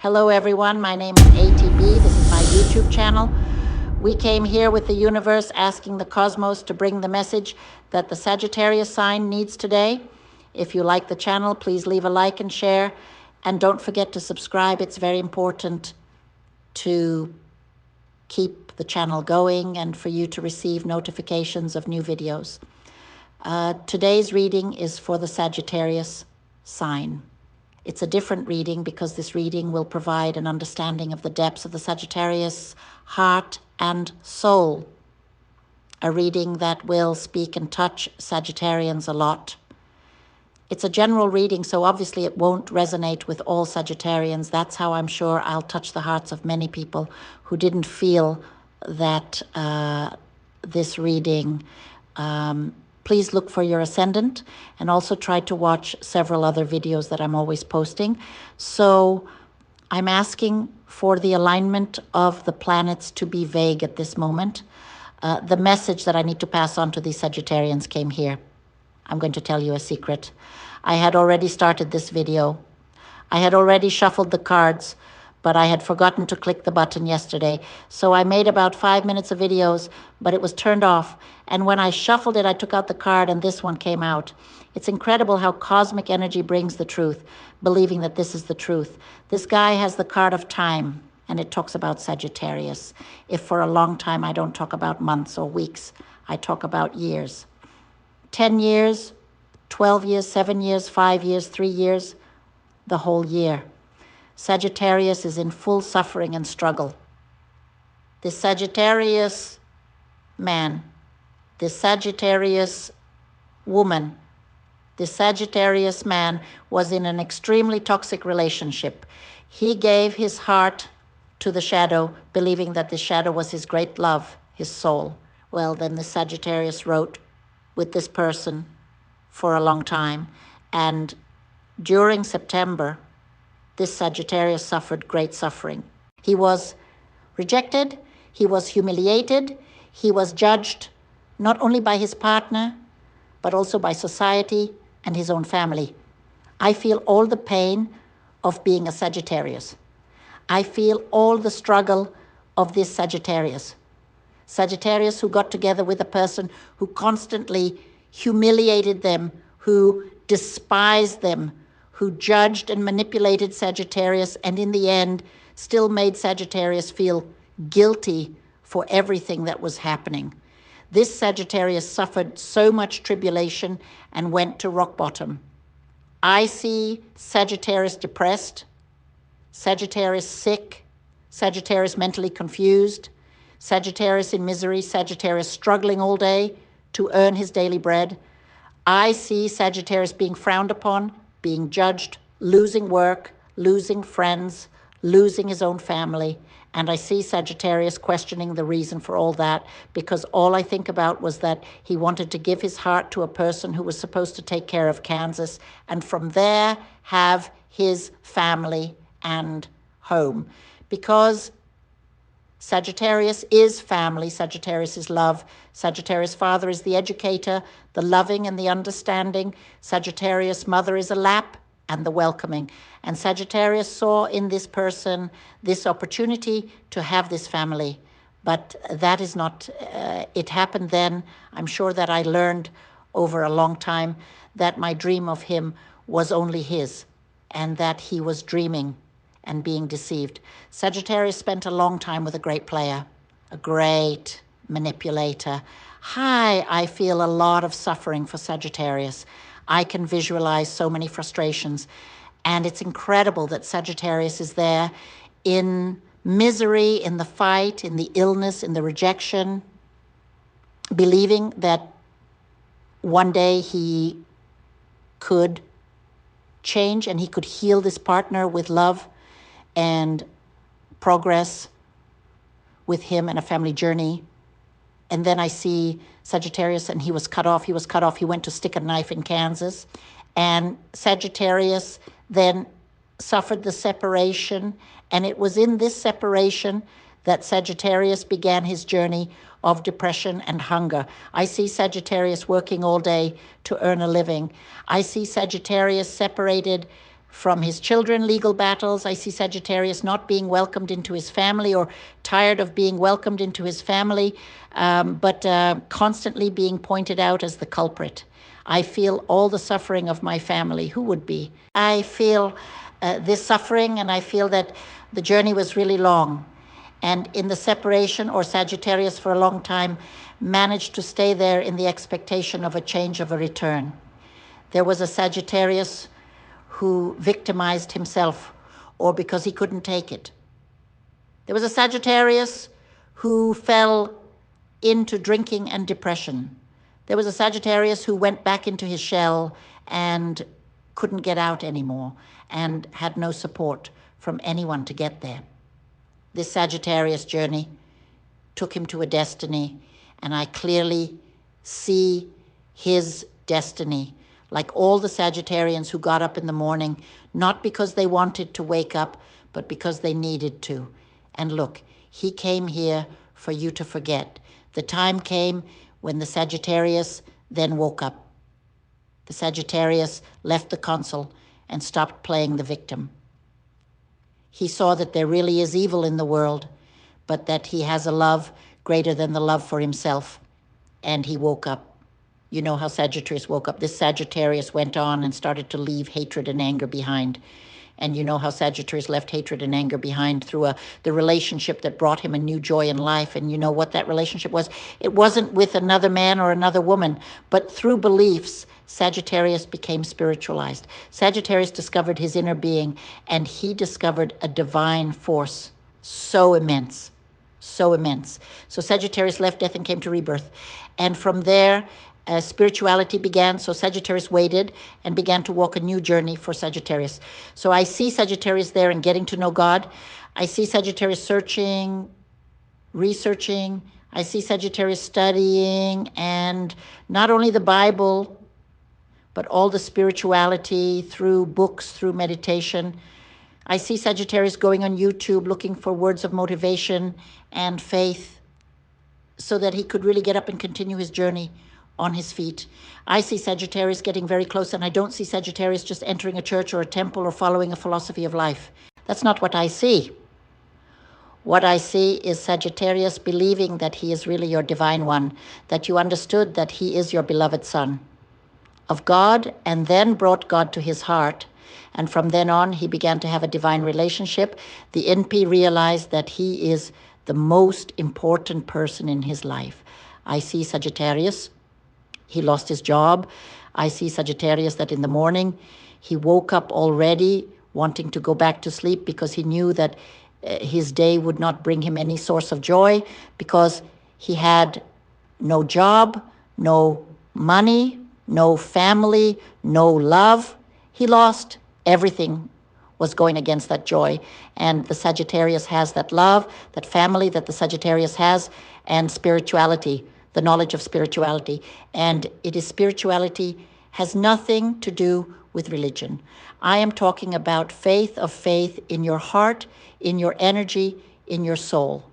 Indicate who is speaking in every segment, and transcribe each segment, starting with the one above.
Speaker 1: Hello everyone, my name is ATB, this is my YouTube channel. We came here with the universe asking the cosmos to bring the message that the Sagittarius sign needs today. If you like the channel, please leave a like and share. And don't forget to subscribe, it's very important to keep the channel going and for you to receive notifications of new videos. Today's reading is for the Sagittarius sign. It's a different reading because this reading will provide an understanding of the depths of the Sagittarius heart and soul. A reading that will speak and touch Sagittarians a lot. It's a general reading, so obviously it won't resonate with all Sagittarians. That's how I'm sure I'll touch the hearts of many people who didn't feel that this reading. Please look for your ascendant and also try to watch several other videos that I'm always posting. So I'm asking for the alignment of the planets to be vague at this moment. The message that I need to pass on to these Sagittarians came here. I'm going to tell you a secret. I had already started this video. I had already shuffled the cards, but I had forgotten to click the button yesterday. So I made about 5 minutes of videos, but it was turned off. And when I shuffled it, I took out the card and this one came out. It's incredible how cosmic energy brings the truth, believing that this is the truth. This guy has the card of time, and it talks about Sagittarius. If for a long time I don't talk about months or weeks, I talk about years. 10 years, 12 years, 7 years, 5 years, 3 years, the whole year. Sagittarius is in full suffering and struggle. This Sagittarius man, this Sagittarius woman, this Sagittarius man was in an extremely toxic relationship. He gave his heart to the shadow, believing that the shadow was his great love, his soul. Well, then the Sagittarius wrote with this person for a long time. And during September, this Sagittarius suffered great suffering. He was rejected, he was humiliated, he was judged not only by his partner, but also by society and his own family. I feel all the pain of being a Sagittarius. I feel all the struggle of this Sagittarius. Sagittarius who got together with a person who constantly humiliated them, who despised them, who judged and manipulated Sagittarius, and in the end still made Sagittarius feel guilty for everything that was happening. This Sagittarius suffered so much tribulation and went to rock bottom. I see Sagittarius depressed, Sagittarius sick, Sagittarius mentally confused, Sagittarius in misery, Sagittarius struggling all day to earn his daily bread. I see Sagittarius being frowned upon, being judged, losing work, losing friends, losing his own family. And I see Sagittarius questioning the reason for all that, because all I think about was that he wanted to give his heart to a person who was supposed to take care of Kansas, and from there have his family and home. Because Sagittarius is family, Sagittarius is love. Sagittarius father is the educator, the loving and the understanding. Sagittarius mother is a lap and the welcoming. And Sagittarius saw in this person this opportunity to have this family. But that is not, it happened then. I'm sure that I learned over a long time that my dream of him was only his, and that he was dreaming and being deceived. Sagittarius spent a long time with a great player, a great manipulator. I feel a lot of suffering for Sagittarius. I can visualize so many frustrations. And it's incredible that Sagittarius is there in misery, in the fight, in the illness, in the rejection, believing that one day he could change and he could heal this partner with love and progress with him and a family journey. And then I see Sagittarius, and he was cut off. He went to stick a knife in Kansas. And Sagittarius then suffered the separation. And it was in this separation that Sagittarius began his journey of depression and hunger. I see Sagittarius working all day to earn a living. I see Sagittarius separated from his children, legal battles. I see Sagittarius not being welcomed into his family or tired of being welcomed into his family, but constantly being pointed out as the culprit. I feel all the suffering of my family. Who would be? I feel this suffering, and I feel that the journey was really long. And in the separation, or Sagittarius for a long time managed to stay there in the expectation of a change, of a return. There was a Sagittarius who victimized himself, or because he couldn't take it. There was a Sagittarius who fell into drinking and depression. There was a Sagittarius who went back into his shell and couldn't get out anymore and had no support from anyone to get there. This Sagittarius journey took him to a destiny, and I clearly see his destiny, like all the Sagittarians who got up in the morning, not because they wanted to wake up, but because they needed to. And look, he came here for you to forget. The time came when the Sagittarius then woke up. The Sagittarius left the console and stopped playing the victim. He saw that there really is evil in the world, but that he has a love greater than the love for himself. And he woke up. You know how Sagittarius woke up. This Sagittarius went on and started to leave hatred and anger behind. And you know how Sagittarius left hatred and anger behind through the relationship that brought him a new joy in life. And you know what that relationship was? It wasn't with another man or another woman, but through beliefs, Sagittarius became spiritualized. Sagittarius discovered his inner being, and he discovered a divine force so immense, so immense. So Sagittarius left death and came to rebirth. And from there, spirituality began. So Sagittarius waited and began to walk a new journey for Sagittarius. So I see Sagittarius there and getting to know God. I see Sagittarius searching, researching. I see Sagittarius studying, and not only the Bible, but all the spirituality through books, through meditation. I see Sagittarius going on YouTube looking for words of motivation and faith so that he could really get up and continue his journey on his feet. I see Sagittarius getting very close, and I don't see Sagittarius just entering a church or a temple or following a philosophy of life. That's not what I see. What I see is Sagittarius believing that he is really your divine one, that you understood that he is your beloved son of God, and then brought God to his heart. And from then on, he began to have a divine relationship. The NP realized that he is the most important person in his life. I see Sagittarius. He lost his job. I see Sagittarius that in the morning he woke up already wanting to go back to sleep because he knew that his day would not bring him any source of joy, because he had no job, no money, no family, no love. He lost everything, was going against that joy. And the Sagittarius has that love, that family that the Sagittarius has, and spirituality, the knowledge of spirituality. And it is spirituality, has nothing to do with religion. I am talking about faith of faith in your heart, in your energy, in your soul.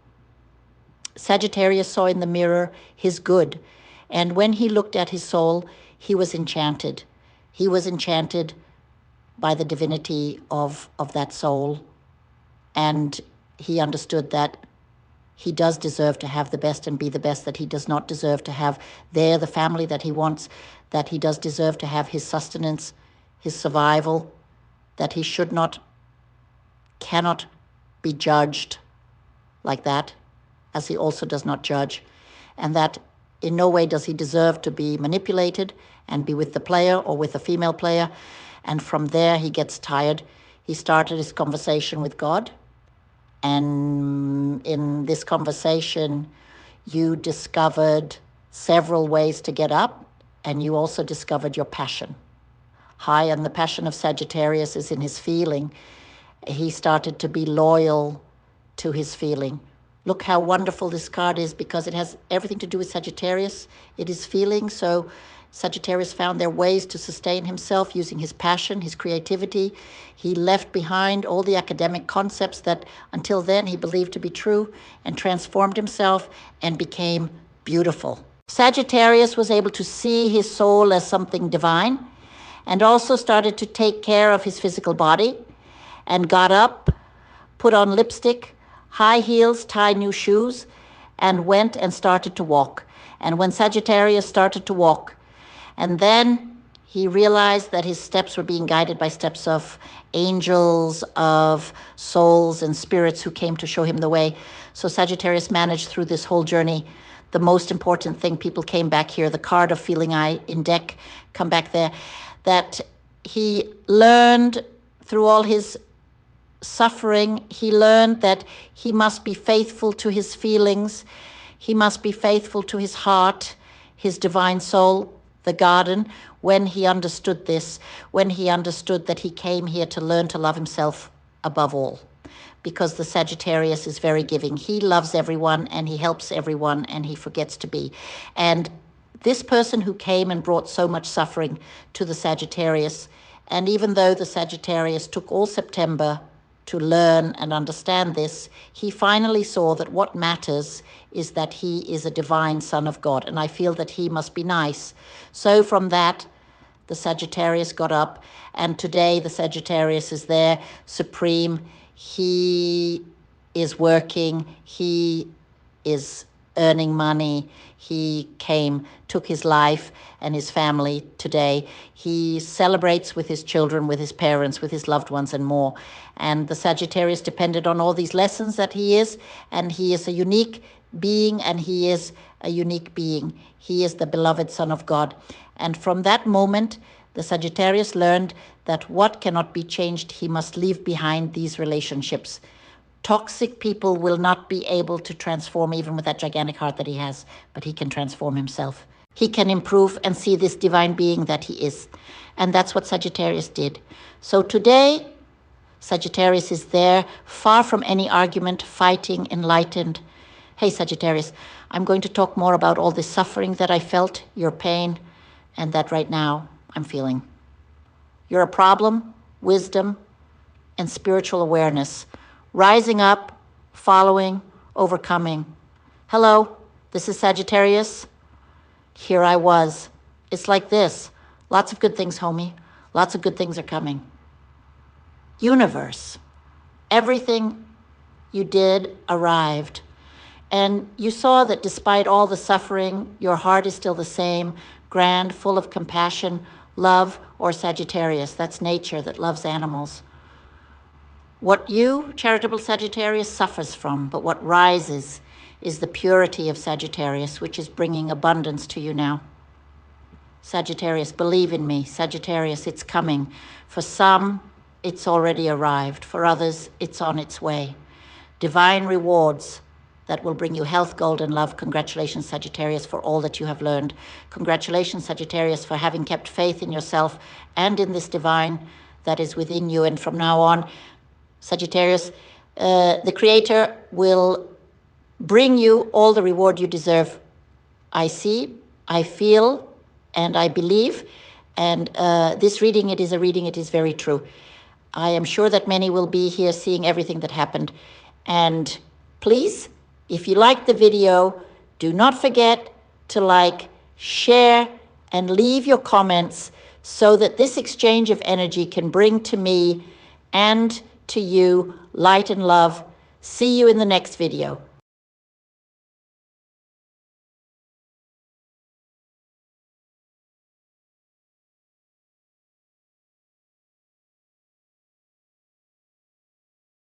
Speaker 1: Sagittarius saw in the mirror his good. And when he looked at his soul, he was enchanted. He was enchanted by the divinity of that soul. And he understood that he does deserve to have the best and be the best, that he does not deserve to have there the family that he wants, that he does deserve to have his sustenance, his survival, that he should not, cannot be judged like that, as he also does not judge, and that in no way does he deserve to be manipulated and be with the player or with a female player. And from there, he gets tired. He started his conversation with God. And in this conversation, you discovered several ways to get up, and you also discovered your passion. And the passion of Sagittarius is in his feeling. He started to be loyal to his feeling. Look how wonderful this card is, because it has everything to do with Sagittarius. It is feeling. So Sagittarius found their ways to sustain himself using his passion, his creativity. He left behind all the academic concepts that until then he believed to be true, and transformed himself and became beautiful. Sagittarius was able to see his soul as something divine, and also started to take care of his physical body and got up, put on lipstick, high heels, tied new shoes, and went and started to walk. And when Sagittarius started to walk, and then he realized that his steps were being guided by steps of angels, of souls and spirits who came to show him the way. So Sagittarius managed through this whole journey. The most important thing, people came back here, the card of feeling I in deck, come back there, that he learned through all his suffering, he learned that he must be faithful to his feelings, he must be faithful to his heart, his divine soul, the garden. When he understood this, when he understood that he came here to learn to love himself above all, because the Sagittarius is very giving. He loves everyone and he helps everyone and he forgets to be. And this person who came and brought so much suffering to the Sagittarius, and even though the Sagittarius took all September to learn and understand this, he finally saw that what matters is that he is a divine son of God, and I feel that he must be nice. So from that, the Sagittarius got up, and today the Sagittarius is there, supreme. He is working, he is earning money. He came, took his life and his family today. He celebrates with his children, with his parents, with his loved ones and more. And the Sagittarius depended on all these lessons that he is, and he is a unique being, and he is a unique being. He is the beloved Son of God. And from that moment, the Sagittarius learned that what cannot be changed, he must leave behind these relationships. Toxic people will not be able to transform, even with that gigantic heart that he has, but he can transform himself. He can improve and see this divine being that he is. And that's what Sagittarius did. So today, Sagittarius is there, far from any argument, fighting, enlightened. Hey, Sagittarius, I'm going to talk more about all this suffering that I felt, your pain, and that right now I'm feeling. You're a problem, wisdom, and spiritual awareness. Rising up, following, overcoming. Hello, this is Sagittarius. Here I was. It's like this. Lots of good things, homie. Lots of good things are coming. Universe. Everything you did arrived. And you saw that despite all the suffering, your heart is still the same, grand, full of compassion, love, or Sagittarius. That's nature that loves animals. What you, charitable Sagittarius, suffers from, but what rises is the purity of Sagittarius, which is bringing abundance to you now. Sagittarius, believe in me. Sagittarius, it's coming. For some, it's already arrived. For others, it's on its way. Divine rewards that will bring you health, gold, and love. Congratulations, Sagittarius, for all that you have learned. Congratulations, Sagittarius, for having kept faith in yourself and in this divine that is within you. And from now on, Sagittarius, the Creator will bring you all the reward you deserve. I see, I feel, and I believe. And this reading, it is a reading, it is very true. I am sure that many will be here seeing everything that happened. And please, if you like the video, do not forget to like, share, and leave your comments so that this exchange of energy can bring to me and to you light and love. See you in the next video.